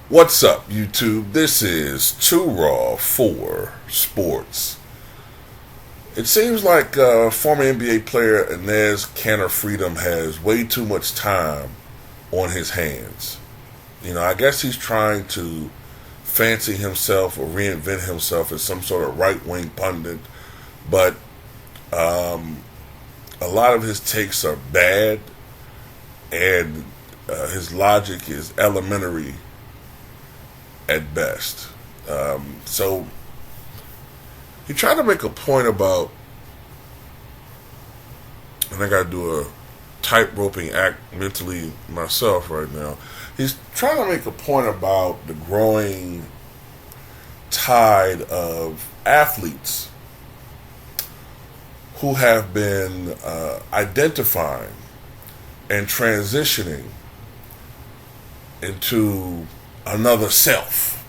What's up, YouTube? This is Too Raw for Sports. It seems like former NBA player Enes Kanter has way too much time on his hands. I guess he's trying to fancy himself or reinvent himself as some sort of right-wing pundit, but a lot of his takes are bad, and his logic is elementary at best. So he tried to make a point about, and I got to do a tight-roping act mentally myself right now. He's trying to make a point about the growing tide of athletes who have been identifying and transitioning into another self,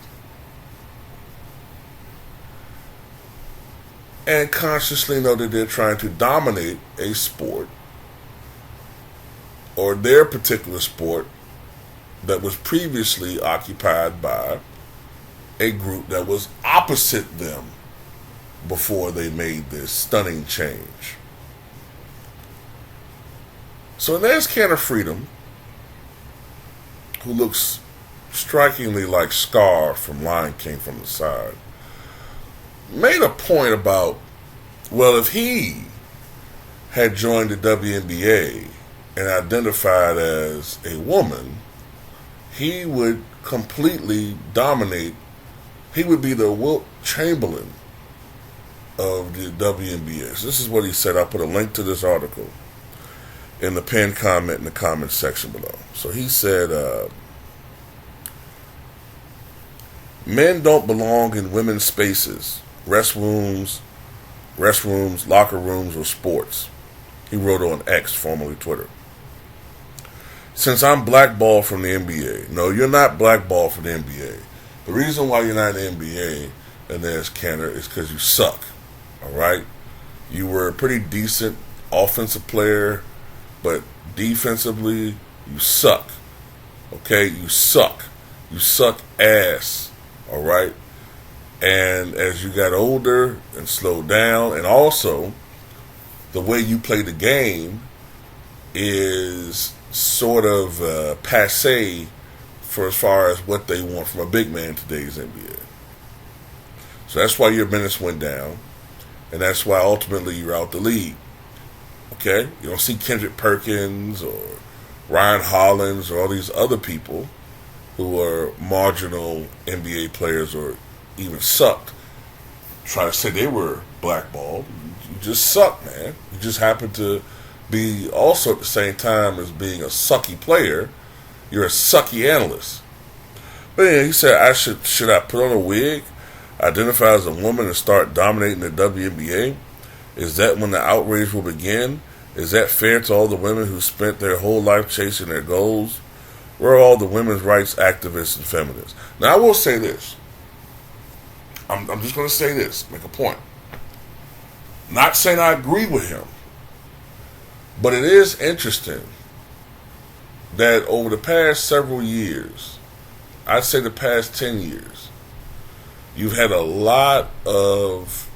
and consciously know that they're trying to dominate a sport or their particular sport that was previously occupied by a group that was opposite them before they made this stunning change. So there's Kanter, who looks strikingly like Scar from Lion King from the side, made a point about, well, if he had joined the WNBA and identified as a woman, he would completely dominate. He would be the Wilt Chamberlain of the WNBA. So this is what he said. I'll put a link to this article in the pinned comment in the comment section below. So he said, men don't belong in women's spaces, restrooms, locker rooms, or sports. He wrote on X, formerly Twitter. Since I'm blackballed from the NBA. No, you're not blackballed from the NBA. The reason why you're not in the NBA, and there's Kanter, is because you suck. Alright? You were a pretty decent offensive player, but defensively, you suck. Okay? You suck. You suck ass. Alright? And as you got older and slowed down, and also the way you play the game is sort of passe for as far as what they want from a big man in today's NBA. So that's why your minutes went down, and that's why ultimately you're out the league. Okay? You don't see Kendrick Perkins or Ryan Hollins or all these other people who are marginal NBA players or even sucked try to say they were blackballed. You just suck, man. You just happen to be also at the same time as being a sucky player, you're a sucky analyst. But yeah, he said, should I put on a wig, identify as a woman, and start dominating the WNBA? Is that when the outrage will begin? Is that fair to all the women who spent their whole life chasing their goals? Where are all the women's rights activists and feminists? Now, I will say this. I'm just going to say this, make a point. Not saying I agree with him, but it is interesting that over the past several years, I'd say the past 10 years, you've had a lot of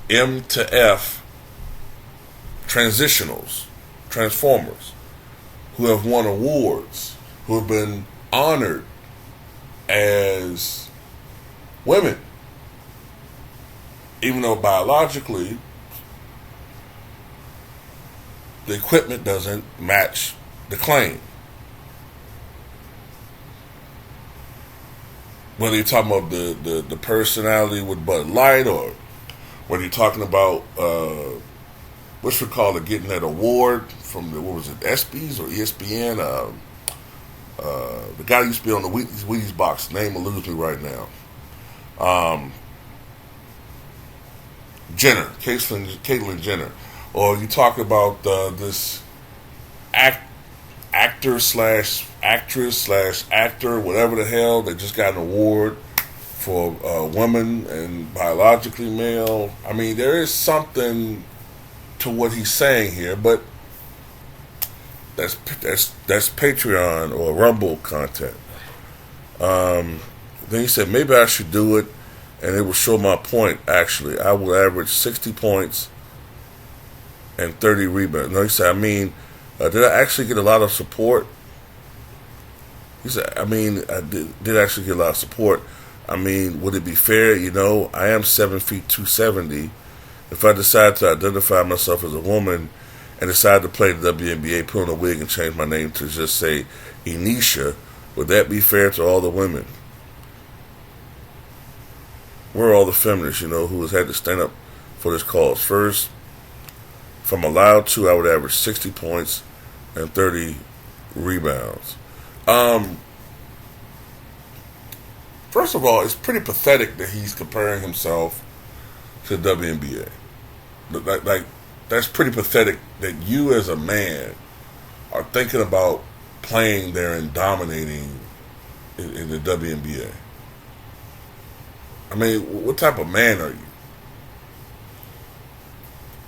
M to F transitionals, transformers, who have won awards, who have been honored as women, even though biologically the equipment doesn't match the claim. Whether you're talking about the personality with Bud Light, or whether you're talking about what's it called, getting that award from the, what was it, ESPYs or ESPN? The guy who used to be on the Wheaties box, name will lose me right now. Jenner, Caitlyn Jenner. Or you talk about this actor slash actress slash actor, whatever the hell, that just got an award for a woman and biologically male. I mean, there is something to what he's saying here, but That's Patreon or Rumble content. Then he said maybe I should do it, and it will show my point. Actually, I will average 60 points and 30 rebounds. No, he said, did I actually get a lot of support? He said, I did actually get a lot of support. Would it be fair? I am 7 feet 270. If I decide to identify myself as a woman and decide to play the WNBA, put on a wig and change my name to just say Enesha, would that be fair to all the women? Where are all the feminists, who has had to stand up for this cause? First, if I'm allowed to, I would average 60 points and 30 rebounds. First of all, it's pretty pathetic that he's comparing himself to the WNBA. Like that's pretty pathetic that you as a man are thinking about playing there and dominating in the WNBA. What type of man are you?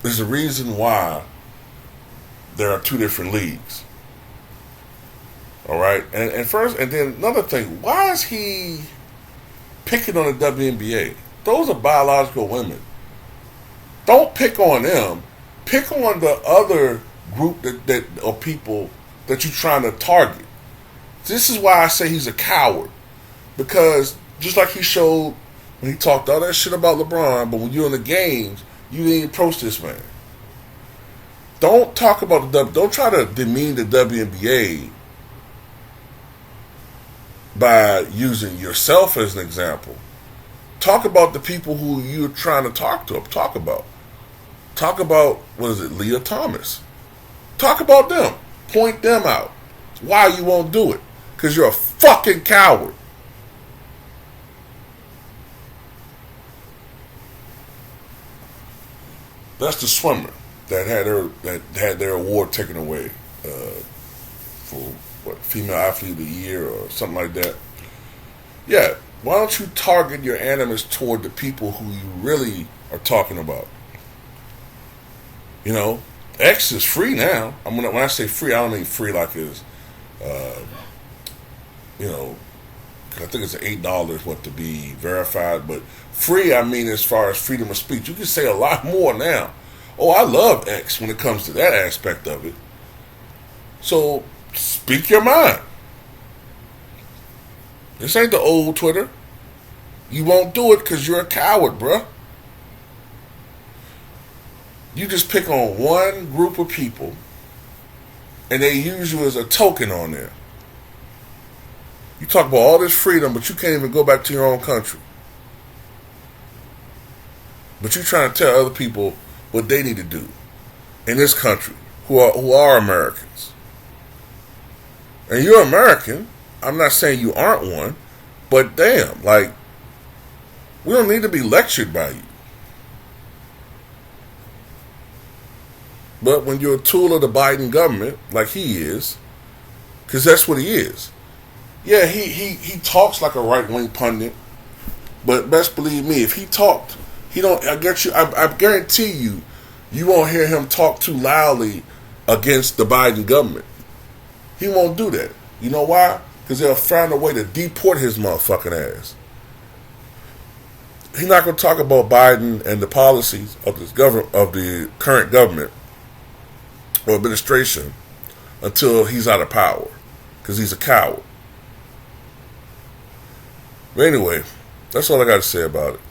There's a reason why there are two different leagues. All right? And then another thing, why is he picking on the WNBA? Those are biological women. Don't pick on them. Pick on the other group that or people that you're trying to target. This is why I say he's a coward. Because just like he showed when he talked all that shit about LeBron, but when you're in the games, you didn't approach this man. Don't talk about don't try to demean the WNBA by using yourself as an example. Talk about the people who you're trying to talk to. Talk about, Leah Thomas. Talk about them. Point them out. Why you won't do it? Because you're a fucking coward. That's the swimmer that had their award taken away for female athlete of the year or something like that. Yeah, why don't you target your animus toward the people who you really are talking about? X is free now. When I say free, I don't mean free like it's, I think it's $8 to be verified, but free, as far as freedom of speech. You can say a lot more now. Oh, I love X when it comes to that aspect of it. So, speak your mind. This ain't the old Twitter. You won't do it because you're a coward, bruh. You just pick on one group of people and they use you as a token on there. You talk about all this freedom, but you can't even go back to your own country. But you're trying to tell other people what they need to do in this country who are Americans. And you're American. I'm not saying you aren't one, but damn, we don't need to be lectured by you. But when you're a tool of the Biden government, like he is, because that's what he is. Yeah, he talks like a right-wing pundit, but best believe me, if he talked, I guarantee you won't hear him talk too loudly against the Biden government. He won't do that. You know why? Because they'll find a way to deport his motherfucking ass. He's not going to talk about Biden and the policies of the current government or administration until he's out of power, because he's a coward. But anyway, that's all I got to say about it.